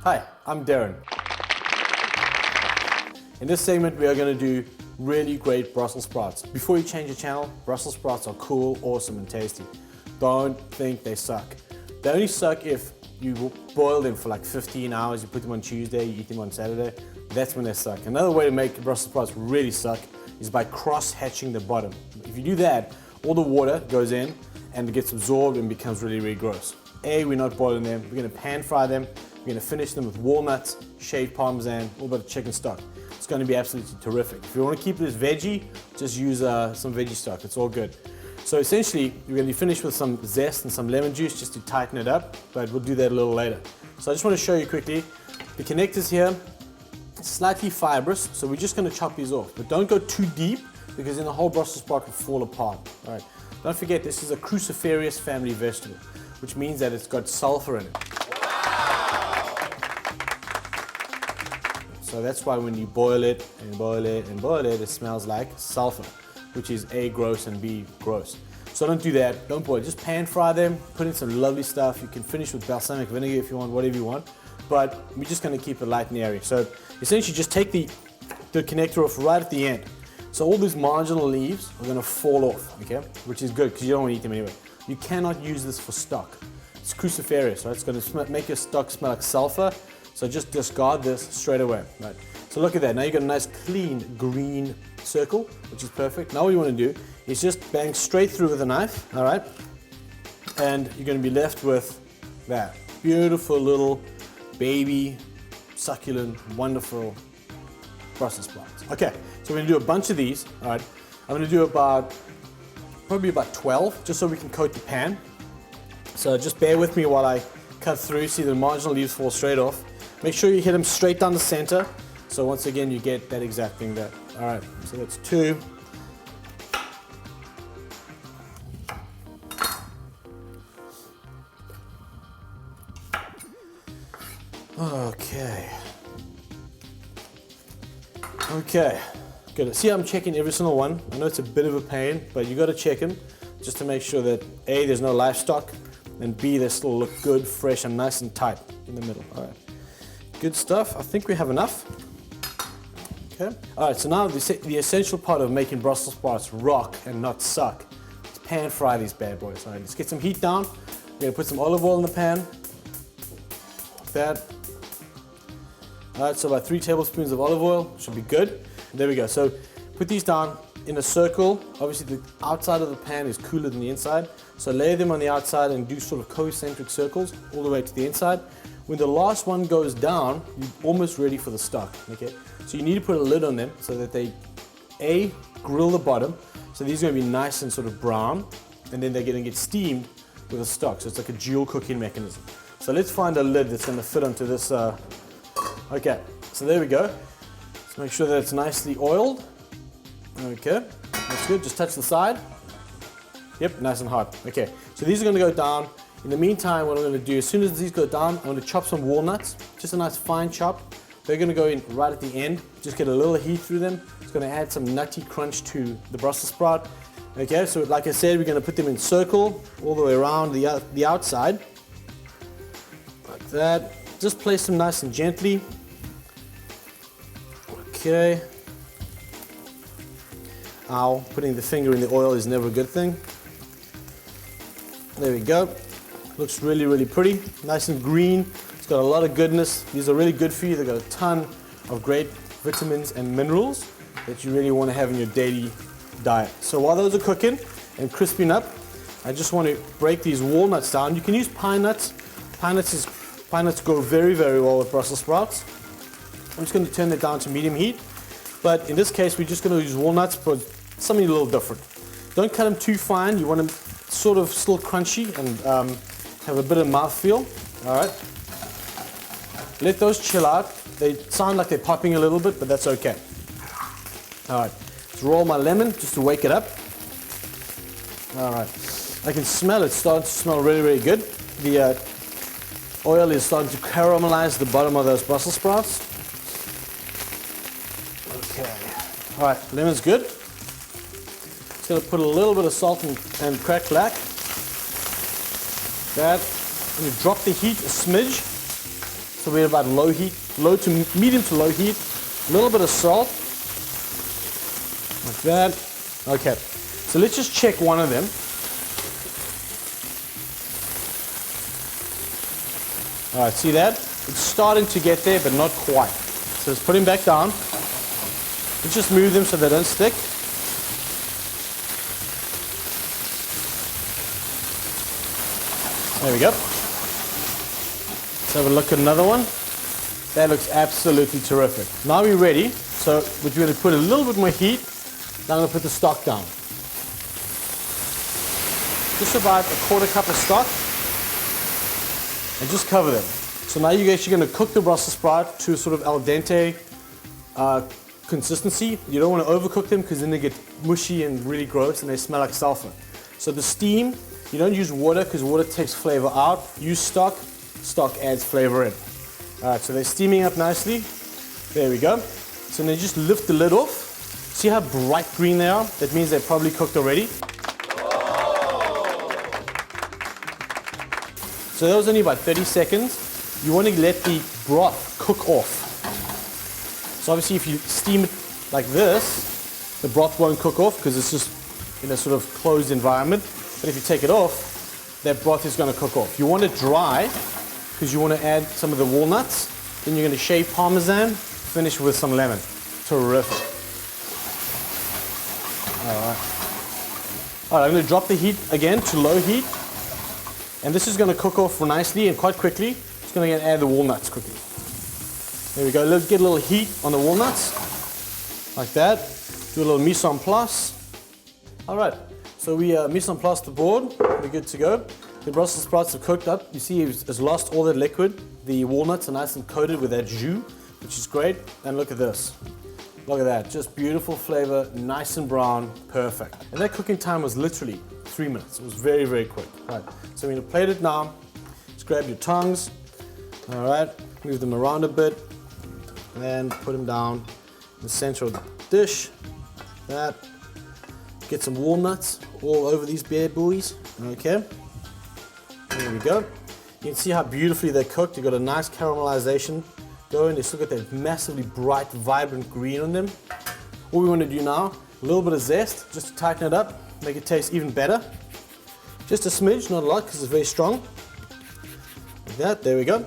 Hi, I'm Darren. In this segment, we are going to do really great Brussels sprouts. Before you change your channel, Brussels sprouts are cool, awesome, and tasty. Don't think they suck. They only suck if you boil them for like 15 hours, you put them on Tuesday, you eat them on Saturday. That's when they suck. Another way to make Brussels sprouts really suck is by cross-hatching the bottom. If you do that, all the water goes in and it gets absorbed and becomes really, really gross. We're not boiling them. We're going to pan fry them. We're going to finish them with walnuts, shaved parmesan, a little bit of chicken stock. It's going to be absolutely terrific. If you want to keep this veggie, just use some veggie stock. It's all good. So essentially, you're going to be finished with some zest and some lemon juice just to tighten it up, but we'll do that a little later. So I just want to show you quickly. The connectors here, slightly fibrous, so we're just going to chop these off. But don't go too deep, because then the whole Brussels sprout will fall apart. All right. Don't forget, this is a cruciferous family vegetable, which means that it's got sulfur in it. So that's why when you boil it and boil it and boil it, it smells like sulfur, which is A, gross, and B, gross. So don't do that, don't boil, just pan fry them, put in some lovely stuff. You can finish with balsamic vinegar if you want, whatever you want, but we're just gonna keep it light and airy. So essentially just take the connector off right at the end. So all these marginal leaves are gonna fall off, okay? Which is good, because you don't wanna eat them anyway. You cannot use this for stock. It's cruciferous, right? It's gonna make your stock smell like sulfur. So just discard this straight away, right? So look at that, now you've got a nice clean green circle, which is perfect. Now what you want to do is just bang straight through with a knife, all right? And you're going to be left with that beautiful little baby, succulent, wonderful Brussels sprouts. Okay, so we're going to do a bunch of these, all right? I'm going to do probably about 12, just so we can coat the pan. So just bear with me while I cut through, see the marginal leaves fall straight off. Make sure you hit them straight down the center. So once again, you get that exact thing there. All right, so that's 2. Okay, good. See, I'm checking every single one. I know it's a bit of a pain, but you got to check them just to make sure that A, there's no livestock, and B, they still look good, fresh, and nice and tight in the middle. All right. Good stuff. I think we have enough. Okay. All right, so now the essential part of making Brussels sprouts rock and not suck is pan fry these bad boys. All right, let's get some heat down. We're gonna put some olive oil in the pan, like that. All right, so about 3 tablespoons of olive oil should be good. There we go. So put these down in a circle. Obviously the outside of the pan is cooler than the inside. So lay them on the outside and do sort of concentric circles all the way to the inside. When the last one goes down, you're almost ready for the stock, okay? So you need to put a lid on them so that they, A, grill the bottom. So these are gonna be nice and sort of brown, and then they're gonna get steamed with the stock. So it's like a dual cooking mechanism. So let's find a lid that's gonna fit onto this. Okay, so there we go. Let's make sure that it's nicely oiled. Okay, that's good, just touch the side. Yep, nice and hot. Okay, so these are gonna go down. In the meantime, what I'm going to do, as soon as these go down, I'm going to chop some walnuts, just a nice fine chop. They're going to go in right at the end, just get a little heat through them. It's going to add some nutty crunch to the Brussels sprout. Okay, so like I said, we're going to put them in circle all the way around the outside, like that. Just place them nice and gently. Okay. Ow, putting the finger in the oil is never a good thing. There we go. Looks really, really pretty, nice and green. It's got a lot of goodness. These are really good for you. They've got a ton of great vitamins and minerals that you really want to have in your daily diet. So while those are cooking and crisping up, I just want to break these walnuts down. You can use pine nuts. Pine nuts go very, very well with Brussels sprouts. I'm just going to turn it down to medium heat. But in this case, we're just going to use walnuts for something a little different. Don't cut them too fine. You want them sort of still crunchy and have a bit of mouthfeel. All right. Let those chill out. They sound like they're popping a little bit, but that's okay. All right. Let's roll my lemon just to wake it up. All right. I can smell it starting to smell really, really good. The oil is starting to caramelize the bottom of those Brussels sprouts. Okay. All right. Lemon's good. going to put a little bit of salt and cracked black. That. I'm going to drop the heat a smidge. So we're about low heat, low to medium to low heat. A little bit of salt. Like that. Okay. So let's just check one of them. All right, see that? It's starting to get there, but not quite. So let's put him back down. Let's just move them so they don't stick. There we go. Let's have a look at another one. That looks absolutely terrific. Now we're ready. So we're going to put a little bit more heat. Now I'm going to put the stock down. Just about a quarter cup of stock. And just cover them. So now you're actually going to cook the Brussels sprout to sort of al dente consistency. You don't want to overcook them because then they get mushy and really gross and they smell like sulfur. So the steam, you don't use water because water takes flavor out. Use stock, stock adds flavor in. All right, so they're steaming up nicely. There we go. So then just lift the lid off. See how bright green they are? That means they're probably cooked already. So that was only about 30 seconds. You want to let the broth cook off. So obviously if you steam it like this, the broth won't cook off because it's just in a sort of closed environment. But if you take it off, that broth is going to cook off. You want it dry because you want to add some of the walnuts. Then you're going to shave Parmesan, finish with some lemon. Terrific. All right, I'm going to drop the heat again to low heat. And this is going to cook off nicely and quite quickly. Just going to add the walnuts quickly. There we go. Let's get a little heat on the walnuts. Like that. Do a little mise en place. All right. So we mise en place the board. We're good to go. The Brussels sprouts are cooked up. You see it's lost all that liquid. The walnuts are nice and coated with that jus, which is great. And look at this. Look at that. Just beautiful flavor, nice and brown, perfect. And that cooking time was literally 3 minutes. It was very, very quick. Right. So we're going to plate it now. Just grab your tongs. All right. Move them around a bit. And put them down in the center of the dish. That. Get some walnuts all over these bad boys. Okay. There we go. You can see how beautifully they're cooked. You've got a nice caramelization going. They still got that massively bright, vibrant green on them. All we want to do now, a little bit of zest, just to tighten it up, make it taste even better. Just a smidge, not a lot, because it's very strong. Like that, there we go.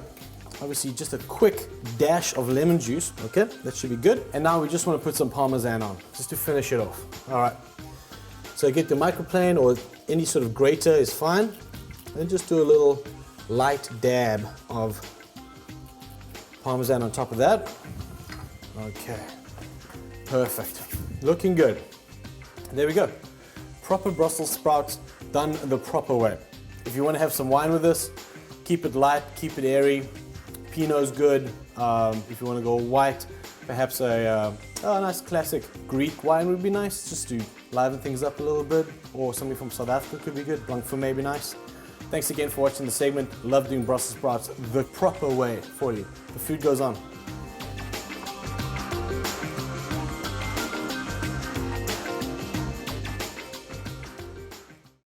Obviously, just a quick dash of lemon juice, okay? That should be good. And now we just want to put some Parmesan on, just to finish it off. All right. So get the microplane or any sort of grater is fine. And just do a little light dab of Parmesan on top of that. Okay, perfect. Looking good. There we go. Proper Brussels sprouts done the proper way. If you want to have some wine with this, keep it light, keep it airy. Pinot's good. If you want to go white, perhaps a nice classic Greek wine would be nice, just to liven things up a little bit. Or something from South Africa could be good. Blanc may be nice. Thanks again for watching the segment. Love doing Brussels sprouts the proper way for you. The food goes on.